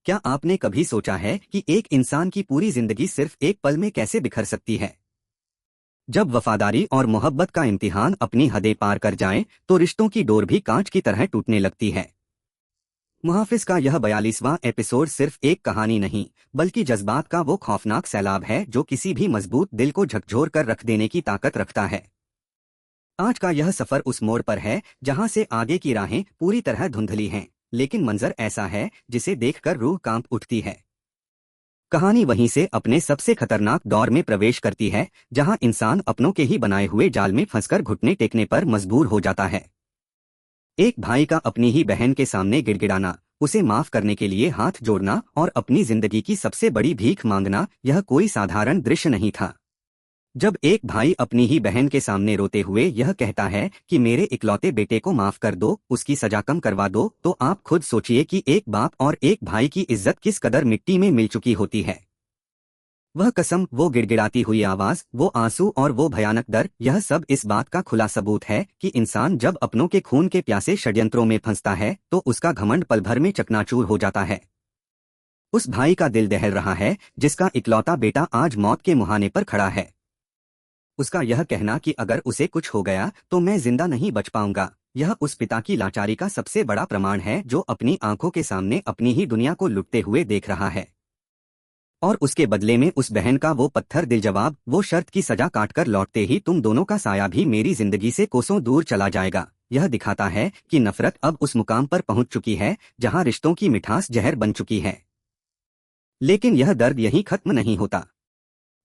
क्या आपने कभी सोचा है कि एक इंसान की पूरी जिंदगी सिर्फ एक पल में कैसे बिखर सकती है? जब वफादारी और मोहब्बत का इम्तिहान अपनी हदें पार कर जाए तो रिश्तों की डोर भी कांच की तरह टूटने लगती है। मुहाफिज का यह 42वां एपिसोड सिर्फ एक कहानी नहीं, बल्कि जज्बात का वो खौफनाक सैलाब है जो किसी भी मजबूत दिल को झकझोर कर रख देने की ताकत रखता है। आज का यह सफर उस मोड़ पर है जहां से आगे की राहें पूरी तरह धुंधली हैं, लेकिन मंजर ऐसा है जिसे देखकर रूह कांप उठती है। कहानी वहीं से अपने सबसे खतरनाक दौर में प्रवेश करती है, जहां इंसान अपनों के ही बनाए हुए जाल में फंसकर घुटने टेकने पर मजबूर हो जाता है। एक भाई का अपनी ही बहन के सामने गिड़गिड़ाना, उसे माफ करने के लिए हाथ जोड़ना और अपनी जिंदगी की सबसे बड़ी भीख मांगना, यह कोई साधारण दृश्य नहीं था। जब एक भाई अपनी ही बहन के सामने रोते हुए यह कहता है कि मेरे इकलौते बेटे को माफ कर दो, उसकी सजा कम करवा दो, तो आप खुद सोचिए कि एक बाप और एक भाई की इज्जत किस कदर मिट्टी में मिल चुकी होती है। वह कसम, वो गिड़गिड़ाती हुई आवाज, वो आंसू और वो भयानक डर, यह सब इस बात का खुला सबूत है कि इंसान जब अपनों के खून के प्यासे षड्यंत्रों में फंसता है तो उसका घमंड पल भर में चकनाचूर हो जाता है। उस भाई का दिल दहल रहा है जिसका इकलौता बेटा आज मौत के मुहाने पर खड़ा है। उसका यह कहना कि अगर उसे कुछ हो गया तो मैं जिंदा नहीं बच पाऊंगा, यह उस पिता की लाचारी का सबसे बड़ा प्रमाण है जो अपनी आंखों के सामने अपनी ही दुनिया को लुटते हुए देख रहा है। और उसके बदले में उस बहन का वो पत्थर दिल जवाब, वो शर्त की सजा काटकर लौटते ही तुम दोनों का साया भी मेरी जिंदगी से कोसों दूर चला जाएगा, यह दिखाता है कि नफरत अब उस मुकाम पर पहुंच चुकी है जहां रिश्तों की मिठास जहर बन चुकी है। लेकिन यह दर्द यहीं खत्म नहीं होता।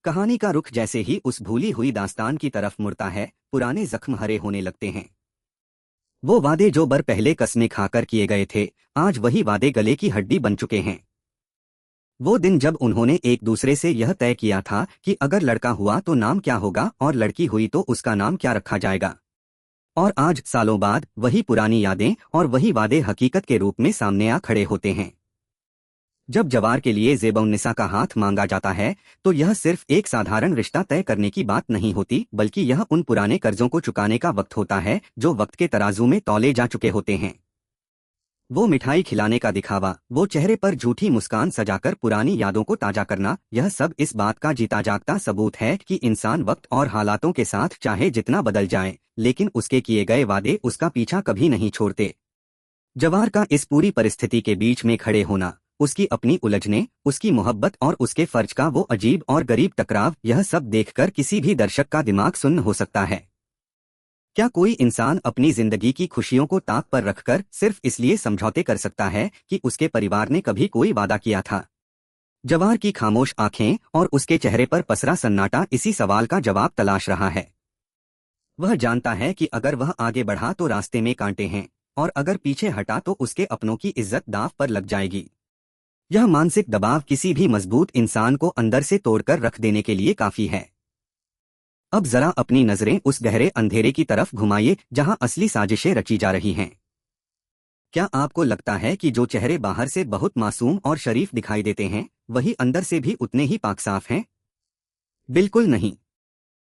कहानी का रुख जैसे ही उस भूली हुई दास्तान की तरफ मुड़ता है, पुराने जख्म हरे होने लगते हैं। वो वादे जो बर पहले कस्में खाकर किए गए थे, आज वही वादे गले की हड्डी बन चुके हैं। वो दिन जब उन्होंने एक दूसरे से यह तय किया था कि अगर लड़का हुआ तो नाम क्या होगा और लड़की हुई तो उसका नाम क्या रखा जाएगा। और आज सालों बाद वही पुरानी यादें और वही वादे हकीकत के रूप में सामने आ खड़े होते हैं। जब जवार के लिए ज़ेब-उन-निसा का हाथ मांगा जाता है तो यह सिर्फ एक साधारण रिश्ता तय करने की बात नहीं होती, बल्कि यह उन पुराने कर्जों को चुकाने का वक्त होता है जो वक्त के तराजू में तौले जा चुके होते हैं। वो मिठाई खिलाने का दिखावा, वो चेहरे पर झूठी मुस्कान सजाकर पुरानी यादों को ताजा करना, यह सब इस बात का जीता जागता सबूत है कि इंसान वक्त और हालातों के साथ चाहे जितना बदल जाए, लेकिन उसके किए गए वादे उसका पीछा कभी नहीं छोड़ते। जवार का इस पूरी परिस्थिति के बीच में खड़े होना, उसकी अपनी उलझने, उसकी मोहब्बत और उसके फर्ज का वो अजीब और गरीब टकराव, यह सब देखकर किसी भी दर्शक का दिमाग सुन्न हो सकता है। क्या कोई इंसान अपनी जिंदगी की खुशियों को ताक पर रखकर सिर्फ इसलिए समझौते कर सकता है कि उसके परिवार ने कभी कोई वादा किया था? जवार की खामोश आंखें और उसके चेहरे पर पसरा सन्नाटा इसी सवाल का जवाब तलाश रहा है। वह जानता है कि अगर वह आगे बढ़ा तो रास्ते में कांटे हैं, और अगर पीछे हटा तो उसके अपनों की इज्जत दांव पर लग जाएगी। यह मानसिक दबाव किसी भी मजबूत इंसान को अंदर से तोड़कर रख देने के लिए काफी है। अब जरा अपनी नजरें उस गहरे अंधेरे की तरफ घुमाइए जहां असली साजिशें रची जा रही हैं। क्या आपको लगता है कि जो चेहरे बाहर से बहुत मासूम और शरीफ दिखाई देते हैं, वही अंदर से भी उतने ही पाक-साफ हैं? बिल्कुल नहीं।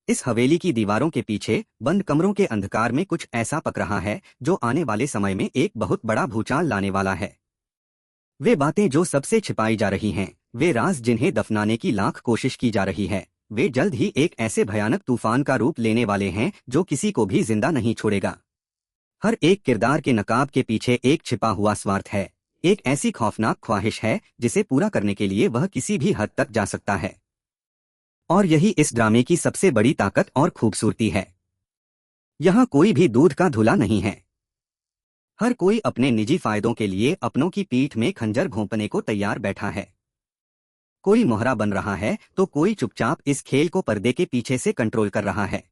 इस हवेली की दीवारों के पीछे बंद कमरों के अंधकार में कुछ ऐसा पक रहा है जो आने वाले समय में एक बहुत बड़ा भूचाल लाने वाला है। वे बातें जो सबसे छिपाई जा रही हैं, वे राज जिन्हें दफनाने की लाख कोशिश की जा रही है, वे जल्द ही एक ऐसे भयानक तूफान का रूप लेने वाले हैं जो किसी को भी जिंदा नहीं छोड़ेगा। हर एक किरदार के नकाब के पीछे एक छिपा हुआ स्वार्थ है, एक ऐसी खौफनाक ख्वाहिश है जिसे पूरा करने के लिए वह किसी भी हद तक जा सकता है। और यही इस ड्रामे की सबसे बड़ी ताकत और खूबसूरती है। यहाँ कोई भी दूध का धुला नहीं है। हर कोई अपने निजी फायदों के लिए अपनों की पीठ में खंजर घोंपने को तैयार बैठा है। कोई मोहरा बन रहा है तो कोई चुपचाप इस खेल को पर्दे के पीछे से कंट्रोल कर रहा है।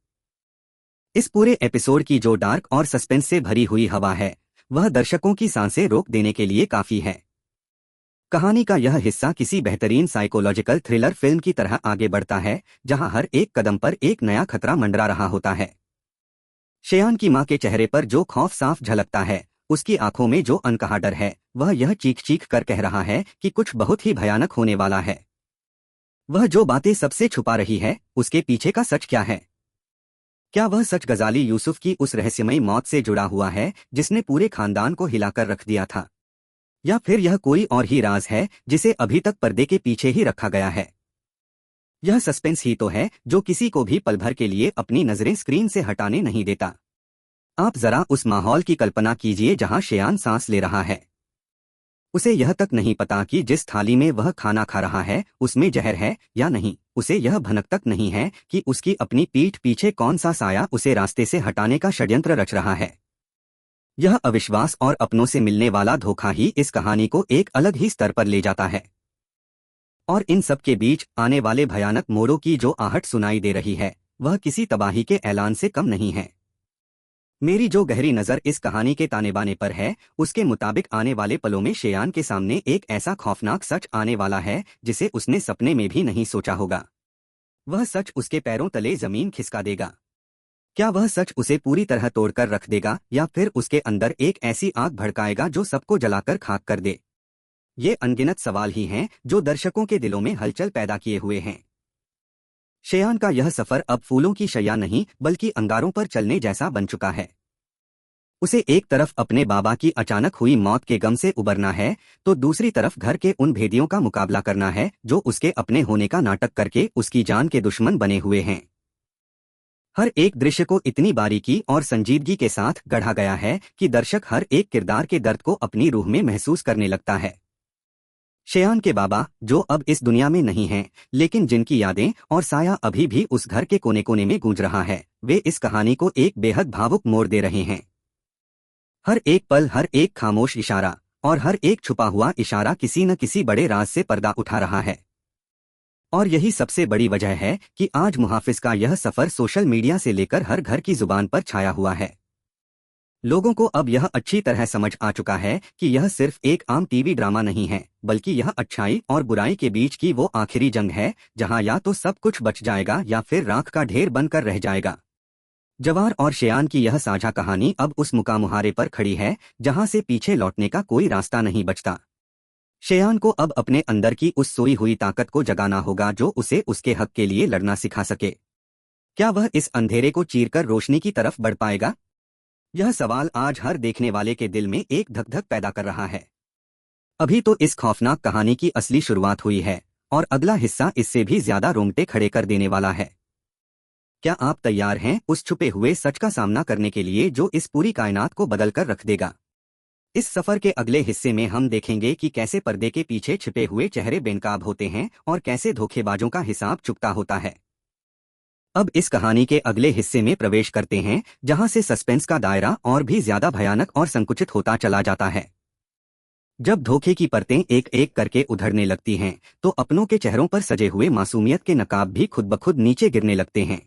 इस पूरे एपिसोड की जो डार्क और सस्पेंस से भरी हुई हवा है, वह दर्शकों की सांसें रोक देने के लिए काफी है। कहानी का यह हिस्सा किसी बेहतरीन साइकोलॉजिकल थ्रिलर फिल्म की तरह आगे बढ़ता है, जहां हर एक कदम पर एक नया खतरा मंडरा रहा होता है। शेयान की मां के चेहरे पर जो खौफ साफ झलकता है, उसकी आंखों में जो अनकहा डर है, वह यह चीख चीख कर कह रहा है कि कुछ बहुत ही भयानक होने वाला है। वह जो बातें सबसे छुपा रही है, उसके पीछे का सच क्या है? क्या वह सच गजाली यूसुफ की उस रहस्यमयी मौत से जुड़ा हुआ है जिसने पूरे खानदान को हिलाकर रख दिया था? या फिर यह कोई और ही राज है जिसे अभी तक पर्दे के पीछे ही रखा गया है। यह सस्पेंस ही तो है जो किसी को भी पल भर के लिए अपनी नजरें स्क्रीन से हटाने नहीं देता। आप जरा उस माहौल की कल्पना कीजिए जहां शेयान सांस ले रहा है। उसे यह तक नहीं पता कि जिस थाली में वह खाना खा रहा है उसमें जहर है या नहीं। उसे यह भनक तक नहीं है कि उसकी अपनी पीठ पीछे कौन सा साया उसे रास्ते से हटाने का षड्यंत्र रच रहा है। यह अविश्वास और अपनों से मिलने वाला धोखा ही इस कहानी को एक अलग ही स्तर पर ले जाता है। और इन सब के बीच आने वाले भयानक मोड़ों की जो आहट सुनाई दे रही है वह किसी तबाही के ऐलान से कम नहीं है। मेरी जो गहरी नज़र इस कहानी के ताने बाने पर है उसके मुताबिक आने वाले पलों में शेयान के सामने एक ऐसा खौफनाक सच आने वाला है जिसे उसने सपने में भी नहीं सोचा होगा। वह सच उसके पैरों तले जमीन खिसका देगा। क्या वह सच उसे पूरी तरह तोड़कर रख देगा या फिर उसके अंदर एक ऐसी आग भड़काएगा जो सबको जलाकर खाक कर दे? ये अनगिनत सवाल ही हैं जो दर्शकों के दिलों में हलचल पैदा किए हुए हैं। शेयान का यह सफर अब फूलों की शैया नहीं बल्कि अंगारों पर चलने जैसा बन चुका है। उसे एक तरफ अपने बाबा की अचानक हुई मौत के गम से उबरना है तो दूसरी तरफ घर के उन भेदियों का मुकाबला करना है जो उसके अपने होने का नाटक करके उसकी जान के दुश्मन बने हुए हैं। हर एक दृश्य को इतनी बारीकी और संजीदगी के साथ गढ़ा गया है कि दर्शक हर एक किरदार के दर्द को अपनी रूह में महसूस करने लगता है। शेयान के बाबा जो अब इस दुनिया में नहीं हैं, लेकिन जिनकी यादें और साया अभी भी उस घर के कोने कोने में गूंज रहा है, वे इस कहानी को एक बेहद भावुक मोड़ दे रहे हैं। हर एक पल, हर एक खामोश इशारा और हर एक छुपा हुआ इशारा किसी न किसी बड़े राज से पर्दा उठा रहा है। और यही सबसे बड़ी वजह है कि आज मुहाफिज का यह सफर सोशल मीडिया से लेकर हर घर की जुबान पर छाया हुआ है। लोगों को अब यह अच्छी तरह समझ आ चुका है कि यह सिर्फ एक आम टीवी ड्रामा नहीं है, बल्कि यह अच्छाई और बुराई के बीच की वो आखिरी जंग है जहां या तो सब कुछ बच जाएगा या फिर राख का ढेर बनकर रह जाएगा। जवार और शेयान की यह साझा कहानी अब उस मुकामुहारे पर खड़ी है जहां से पीछे लौटने का कोई रास्ता नहीं बचता। शेयान को अब अपने अंदर की उस सोई हुई ताकत को जगाना होगा जो उसे उसके हक के लिए लड़ना सिखा सके। क्या वह इस अंधेरे को चीरकर रोशनी की तरफ बढ़ पाएगा? यह सवाल आज हर देखने वाले के दिल में एक धक धक पैदा कर रहा है। अभी तो इस खौफनाक कहानी की असली शुरुआत हुई है और अगला हिस्सा इससे भी ज्यादा रोंगटे खड़े कर देने वाला है। क्या आप तैयार हैं उस छुपे हुए सच का सामना करने के लिए जो इस पूरी कायनात को बदल कर रख देगा? इस सफर के अगले हिस्से में हम देखेंगे कि कैसे पर्दे के पीछे छिपे हुए चेहरे बेनकाब होते हैं और कैसे धोखेबाजों का हिसाब चुकता होता है। अब इस कहानी के अगले हिस्से में प्रवेश करते हैं जहां से सस्पेंस का दायरा और भी ज्यादा भयानक और संकुचित होता चला जाता है। जब धोखे की परतें एक एक करके उधड़ने लगती हैं तो अपनों के चेहरों पर सजे हुए मासूमियत के नकाब भी खुद ब खुद नीचे गिरने लगते हैं।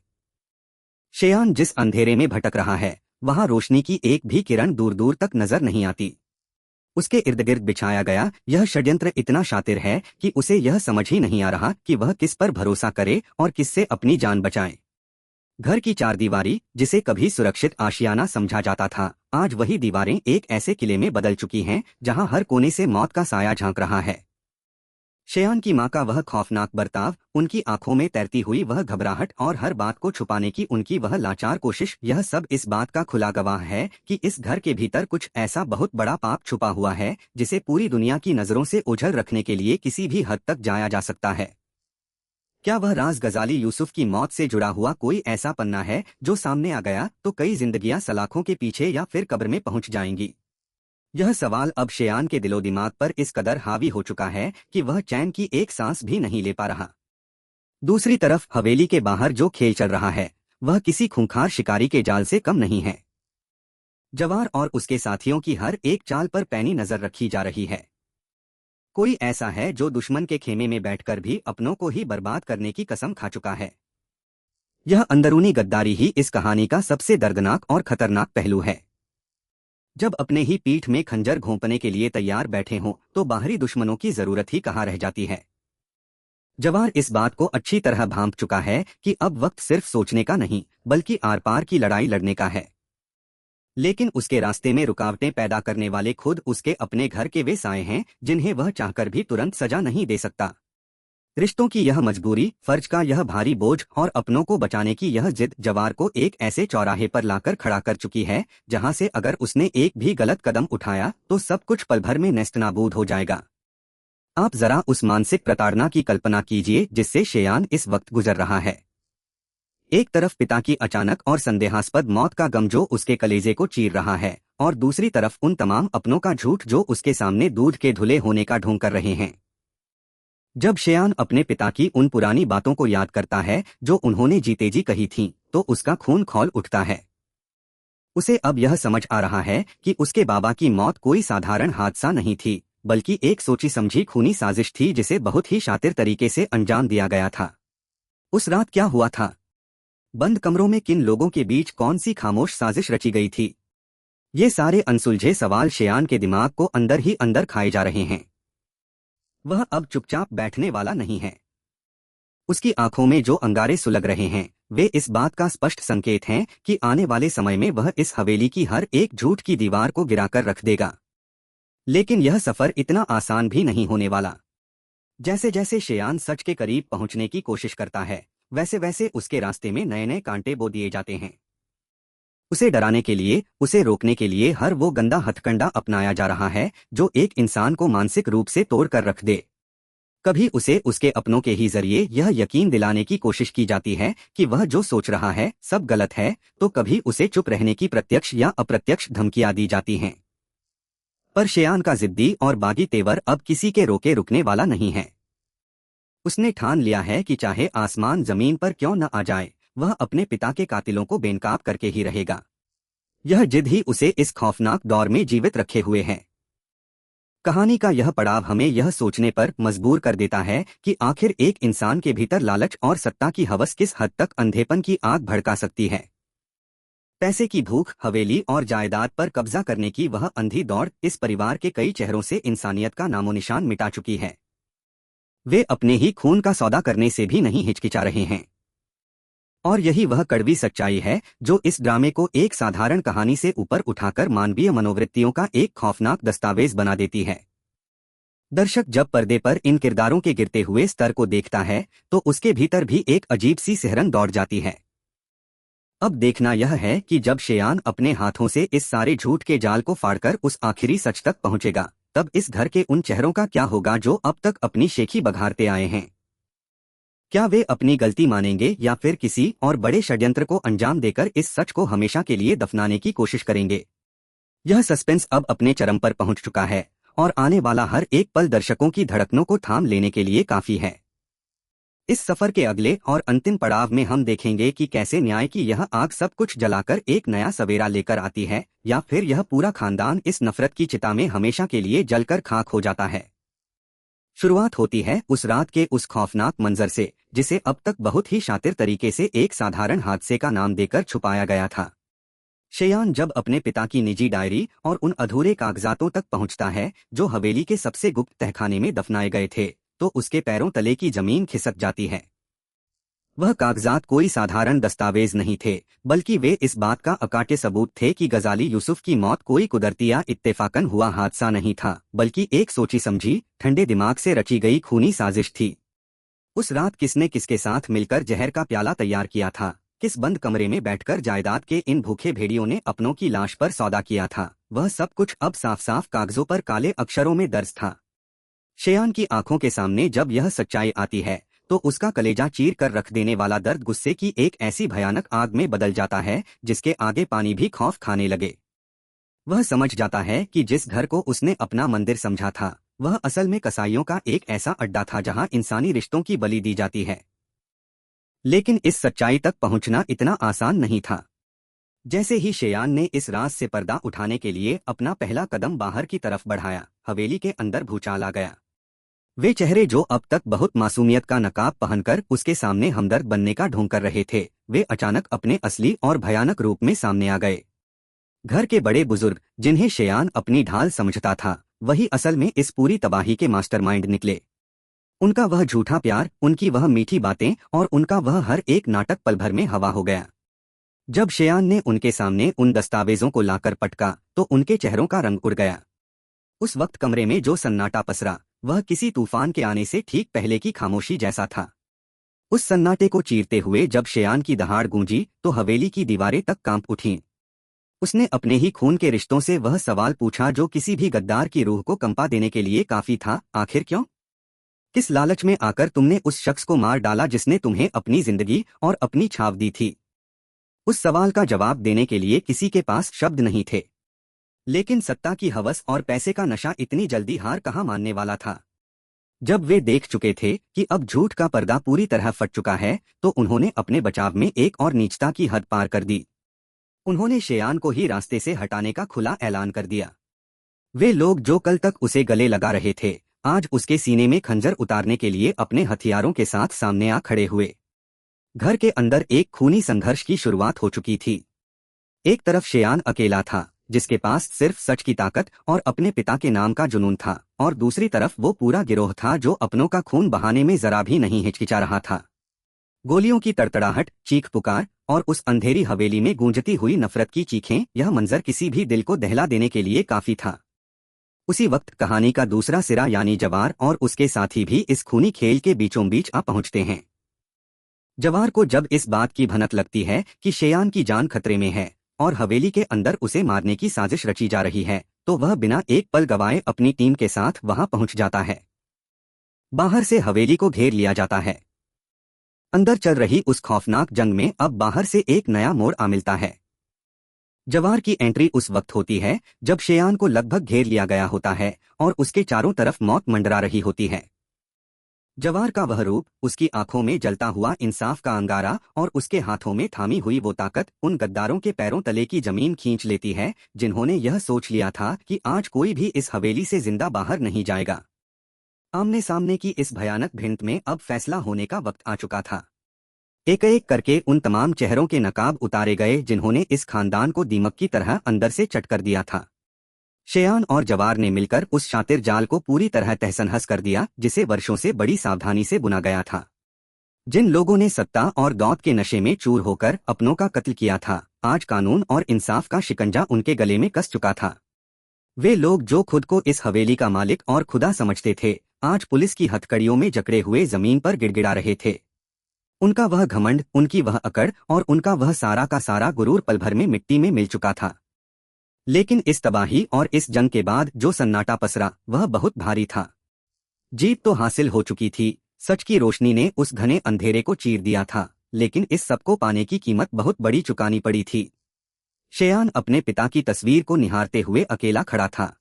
शेयान जिस अंधेरे में भटक रहा है वहां रोशनी की एक भी किरण दूर दूर तक नजर नहीं आती। उसके इर्द गिर्द बिछाया गया यह षड्यंत्र इतना शातिर है कि उसे यह समझ ही नहीं आ रहा कि वह किस पर भरोसा करे और किससे अपनी जान बचाए। घर की चारदीवारी जिसे कभी सुरक्षित आशियाना समझा जाता था, आज वही दीवारें एक ऐसे किले में बदल चुकी हैं जहां हर कोने से मौत का साया झांक रहा है। शेयान की मां का वह खौफनाक बर्ताव, उनकी आंखों में तैरती हुई वह घबराहट और हर बात को छुपाने की उनकी वह लाचार कोशिश, यह सब इस बात का खुला गवाह है कि इस घर के भीतर कुछ ऐसा बहुत बड़ा पाप छुपा हुआ है जिसे पूरी दुनिया की नजरों से ओझल रखने के लिए किसी भी हद तक जाया जा सकता है। क्या वह राज गजाली यूसुफ की मौत से जुड़ा हुआ कोई ऐसा पन्ना है जो सामने आ गया तो कई जिंदगियां सलाखों के पीछे या फिर कब्र में पहुंच जाएंगी? यह सवाल अब शेयान के दिलो दिमाग पर इस कदर हावी हो चुका है कि वह चैन की एक सांस भी नहीं ले पा रहा। दूसरी तरफ हवेली के बाहर जो खेल चल रहा है वह किसी खूंखार शिकारी के जाल से कम नहीं है। जवार और उसके साथियों की हर एक चाल पर पैनी नजर रखी जा रही है। कोई ऐसा है जो दुश्मन के खेमे में बैठकर भी अपनों को ही बर्बाद करने की कसम खा चुका है। यह अंदरूनी गद्दारी ही इस कहानी का सबसे दर्दनाक और खतरनाक पहलू है। जब अपने ही पीठ में खंजर घोंपने के लिए तैयार बैठे हों तो बाहरी दुश्मनों की जरूरत ही कहाँ रह जाती है। जवार इस बात को अच्छी तरह भांप चुका है कि अब वक्त सिर्फ सोचने का नहीं बल्कि आर पार की लड़ाई लड़ने का है। लेकिन उसके रास्ते में रुकावटें पैदा करने वाले खुद उसके अपने घर के वे साए हैं जिन्हें वह चाहकर भी तुरंत सजा नहीं दे सकता। रिश्तों की यह मजबूरी, फर्ज का यह भारी बोझ और अपनों को बचाने की यह जिद जवार को एक ऐसे चौराहे पर लाकर खड़ा कर चुकी है जहां से अगर उसने एक भी गलत कदम उठाया तो सब कुछ पल भर में नेस्तनाबूद हो जाएगा। आप जरा उस मानसिक प्रताड़ना की कल्पना कीजिए जिससे शेयान इस वक्त गुजर रहा है। एक तरफ पिता की अचानक और संदेहास्पद मौत का गम जो उसके कलेजे को चीर रहा है, और दूसरी तरफ उन तमाम अपनों का झूठ जो उसके सामने दूध के धुले होने का ढोंग कर रहे हैं। जब शेयान अपने पिता की उन पुरानी बातों को याद करता है जो उन्होंने जीते जी कही थीं, तो उसका खून खौल उठता है। उसे अब यह समझ आ रहा है कि उसके बाबा की मौत कोई साधारण हादसा नहीं थी, बल्कि एक सोची समझी खूनी साजिश थी जिसे बहुत ही शातिर तरीके से अंजाम दिया गया था। उस रात क्या हुआ था? बंद कमरों में किन लोगों के बीच कौन सी खामोश साजिश रची गई थी? ये सारे अनसुलझे सवाल शेयान के दिमाग को अंदर ही अंदर खाए जा रहे हैं। वह अब चुपचाप बैठने वाला नहीं है। उसकी आंखों में जो अंगारे सुलग रहे हैं वे इस बात का स्पष्ट संकेत हैं कि आने वाले समय में वह इस हवेली की हर एक झूठ की दीवार को गिराकर रख देगा। लेकिन यह सफर इतना आसान भी नहीं होने वाला। जैसे जैसे शेयान सच के करीब पहुंचने की कोशिश करता है, वैसे वैसे उसके रास्ते में नए नए कांटे बो दिए जाते हैं। उसे डराने के लिए, उसे रोकने के लिए हर वो गंदा हथकंडा अपनाया जा रहा है जो एक इंसान को मानसिक रूप से तोड़ कर रख दे। कभी उसे उसके अपनों के ही जरिए यह यकीन दिलाने की कोशिश की जाती है कि वह जो सोच रहा है सब गलत है, तो कभी उसे चुप रहने की प्रत्यक्ष या अप्रत्यक्ष धमकियां दी जाती हैं। पर शेयान का जिद्दी और बागी तेवर अब किसी के रोके रुकने वाला नहीं है। उसने ठान लिया है कि चाहे आसमान जमीन पर क्यों न आ जाए, वह अपने पिता के कातिलों को बेनकाब करके ही रहेगा। यह जिद ही उसे इस खौफनाक दौर में जीवित रखे हुए है। कहानी का यह पड़ाव हमें यह सोचने पर मजबूर कर देता है कि आखिर एक इंसान के भीतर लालच और सत्ता की हवस किस हद तक अंधेपन की आग भड़का सकती है। पैसे की भूख, हवेली और जायदाद पर कब्जा करने की वह अंधी दौड़ इस परिवार के कई चेहरों से इंसानियत का नामोनिशान मिटा चुकी है। वे अपने ही खून का सौदा करने से भी नहीं हिचकिचा रहे हैं। और यही वह कड़वी सच्चाई है जो इस ड्रामे को एक साधारण कहानी से ऊपर उठाकर मानवीय मनोवृत्तियों का एक खौफनाक दस्तावेज बना देती है। दर्शक जब पर्दे पर इन किरदारों के गिरते हुए स्तर को देखता है तो उसके भीतर भी एक अजीब सी सिहरन दौड़ जाती है। अब देखना यह है कि जब शेयान अपने हाथों से इस सारे झूठ के जाल को फाड़कर उस आखिरी सच तक पहुंचेगा, तब इस घर के उन चेहरों का क्या होगा जो अब तक अपनी शेखी बघारते आए हैं। क्या वे अपनी गलती मानेंगे या फिर किसी और बड़े षड्यंत्र को अंजाम देकर इस सच को हमेशा के लिए दफनाने की कोशिश करेंगे? यह सस्पेंस अब अपने चरम पर पहुंच चुका है और आने वाला हर एक पल दर्शकों की धड़कनों को थाम लेने के लिए काफी है। इस सफर के अगले और अंतिम पड़ाव में हम देखेंगे कि कैसे न्याय की यह आग सब कुछ जलाकर एक नया सवेरा लेकर आती है, या फिर यह पूरा खानदान इस नफरत की चिता में हमेशा के लिए जलकर खाक हो जाता है। शुरुआत होती है उस रात के उस खौफनाक मंजर से जिसे अब तक बहुत ही शातिर तरीके से एक साधारण हादसे का नाम देकर छुपाया गया था। शेयान जब अपने पिता की निजी डायरी और उन अधूरे कागजातों तक पहुंचता है जो हवेली के सबसे गुप्त तहखाने में दफनाए गए थे, तो उसके पैरों तले की जमीन खिसक जाती है। वह कागजात कोई साधारण दस्तावेज नहीं थे, बल्कि वे इस बात का अकाट्य सबूत थे कि गजाली यूसुफ की मौत कोई कुदरती या इत्तेफाकन हुआ हादसा नहीं था, बल्कि एक सोची समझी, ठंडे दिमाग से रची गई खूनी साजिश थी। उस रात किसने किसके साथ मिलकर जहर का प्याला तैयार किया था, किस बंद कमरे में बैठकर जायदाद के इन भूखे भेड़ियों ने अपनों की लाश पर सौदा किया था, वह सब कुछ अब साफ साफ कागजों पर काले अक्षरों में दर्ज था। शेयान की आंखों के सामने जब यह सच्चाई आती है तो उसका कलेजा चीर कर रख देने वाला दर्द गुस्से की एक ऐसी भयानक आग में बदल जाता है जिसके आगे पानी भी खौफ खाने लगे। वह समझ जाता है कि जिस घर को उसने अपना मंदिर समझा था वह असल में कसाईयों का एक ऐसा अड्डा था जहां इंसानी रिश्तों की बलि दी जाती है। लेकिन इस सच्चाई तक पहुंचना इतना आसान नहीं था। जैसे ही शेयान ने इस राज से पर्दा उठाने के लिए अपना पहला कदम बाहर की तरफ बढ़ाया, हवेली के अंदर भूचाल आ गया। वे चेहरे जो अब तक बहुत मासूमियत का नकाब पहनकर उसके सामने हमदर्द बनने का ढोंग कर रहे थे, वे अचानक अपने असली और भयानक रूप में सामने आ गए। घर के बड़े बुजुर्ग जिन्हें शेयान अपनी ढाल समझता था, वही असल में इस पूरी तबाही के मास्टरमाइंड निकले। उनका वह झूठा प्यार, उनकी वह मीठी बातें और उनका वह हर एक नाटक पल भर में हवा हो गया। जब शेयान ने उनके सामने उन दस्तावेजों को लाकर पटका तो उनके चेहरों का रंग उड़ गया। उस वक्त कमरे में जो सन्नाटा पसरा वह किसी तूफान के आने से ठीक पहले की खामोशी जैसा था। उस सन्नाटे को चीरते हुए जब शेयान की दहाड़ गूंजी तो हवेली की दीवारें तक कांप उठीं। उसने अपने ही खून के रिश्तों से वह सवाल पूछा जो किसी भी गद्दार की रूह को कंपा देने के लिए काफी था, आखिर क्यों? किस लालच में आकर तुमने उस शख्स को मार डाला जिसने तुम्हें अपनी जिंदगी और अपनी छाव दी थी? उस सवाल का जवाब देने के लिए किसी के पास शब्द नहीं थे, लेकिन सत्ता की हवस और पैसे का नशा इतनी जल्दी हार कहाँ मानने वाला था। जब वे देख चुके थे कि अब झूठ का पर्दा पूरी तरह फट चुका है, तो उन्होंने अपने बचाव में एक और नीचता की हद पार कर दी। उन्होंने शेयान को ही रास्ते से हटाने का खुला ऐलान कर दिया। वे लोग जो कल तक उसे गले लगा रहे थे, आज उसके सीने में खंजर उतारने के लिए अपने हथियारों के साथ सामने आ खड़े हुए। घर के अंदर एक खूनी संघर्ष की शुरुआत हो चुकी थी। एक तरफ शेयान अकेला था, जिसके पास सिर्फ सच की ताकत और अपने पिता के नाम का जुनून था, और दूसरी तरफ वो पूरा गिरोह था जो अपनों का खून बहाने में जरा भी नहीं हिचकिचा रहा था। गोलियों की तड़तड़ाहट, चीख पुकार और उस अंधेरी हवेली में गूंजती हुई नफरत की चीखें, यह मंजर किसी भी दिल को दहला देने के लिए काफी था। उसी वक्त कहानी का दूसरा सिरा यानी जवार और उसके साथी भी इस खूनी खेल के बीचों बीच आ पहुंचते हैं। जवार को जब इस बात की भनक लगती है कि शेयान की जान खतरे में है और हवेली के अंदर उसे मारने की साजिश रची जा रही है, तो वह बिना एक पल गवाए अपनी टीम के साथ वहां पहुंच जाता है। बाहर से हवेली को घेर लिया जाता है। अंदर चल रही उस खौफनाक जंग में अब बाहर से एक नया मोड़ आ मिलता है। जवार की एंट्री उस वक्त होती है जब शेयान को लगभग घेर लिया गया होता है और उसके चारों तरफ मौत मंडरा रही होती है। जवार का वह रूप, उसकी आंखों में जलता हुआ इंसाफ का अंगारा और उसके हाथों में थामी हुई वो ताकत उन गद्दारों के पैरों तले की जमीन खींच लेती है जिन्होंने यह सोच लिया था कि आज कोई भी इस हवेली से जिंदा बाहर नहीं जाएगा। आमने सामने की इस भयानक भिड़ंत में अब फैसला होने का वक्त आ चुका था। एक एक करके उन तमाम चेहरों के नकाब उतारे गए जिन्होंने इस खानदान को दीमक की तरह अंदर से चट कर दिया था। शेयान और जवार ने मिलकर उस शातिर जाल को पूरी तरह तहस-नहस कर दिया जिसे वर्षों से बड़ी सावधानी से बुना गया था। जिन लोगों ने सत्ता और दौलत के नशे में चूर होकर अपनों का कत्ल किया था, आज कानून और इंसाफ का शिकंजा उनके गले में कस चुका था। वे लोग जो खुद को इस हवेली का मालिक और खुदा समझते थे, आज पुलिस की हथकड़ियों में जकड़े हुए जमीन पर गिड़गिड़ा रहे थे। उनका वह घमंड, उनकी वह अकड़ और उनका वह सारा का सारा गुरूर पल भर में मिट्टी में मिल चुका था। लेकिन इस तबाही और इस जंग के बाद जो सन्नाटा पसरा, वह बहुत भारी था। जीत तो हासिल हो चुकी थी, सच की रोशनी ने उस घने अंधेरे को चीर दिया था, लेकिन इस सब को पाने की कीमत बहुत बड़ी चुकानी पड़ी थी। शेयान अपने पिता की तस्वीर को निहारते हुए अकेला खड़ा था।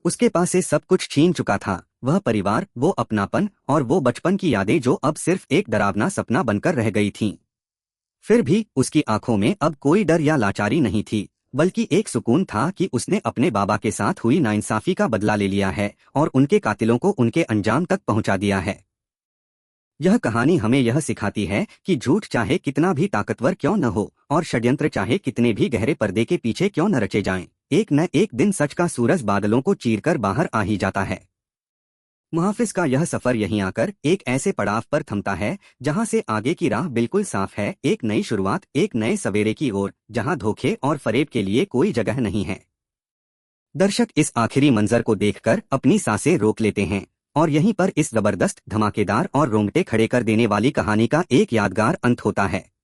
उसके पास से सब कुछ छीन चुका था, वह परिवार, वो अपनापन और वो बचपन की यादें जो अब सिर्फ एक डरावना सपना बनकर रह गई थीं। फिर भी उसकी आंखों में अब कोई डर या लाचारी नहीं थी, बल्कि एक सुकून था कि उसने अपने बाबा के साथ हुई नाइंसाफी का बदला ले लिया है और उनके कातिलों को उनके अंजाम तक पहुंचा दिया है। यह कहानी हमें यह सिखाती है कि झूठ चाहे कितना भी ताकतवर क्यों न हो और षड्यंत्र चाहे कितने भी गहरे पर्दे के पीछे क्यों न रचे जाएं, एक न एक दिन सच का सूरज बादलों को चीरकर बाहर आ ही जाता है। मुहाफिज का यह सफर यहीं आकर एक ऐसे पड़ाव पर थमता है जहां से आगे की राह बिल्कुल साफ है, एक नई शुरुआत, एक नए सवेरे की ओर, जहां धोखे और फरेब के लिए कोई जगह नहीं है। दर्शक इस आखिरी मंजर को देखकर अपनी सांसें रोक लेते हैं और यहीं पर इस जबरदस्त, धमाकेदार और रोंगटे खड़े कर देने वाली कहानी का एक यादगार अंत होता है।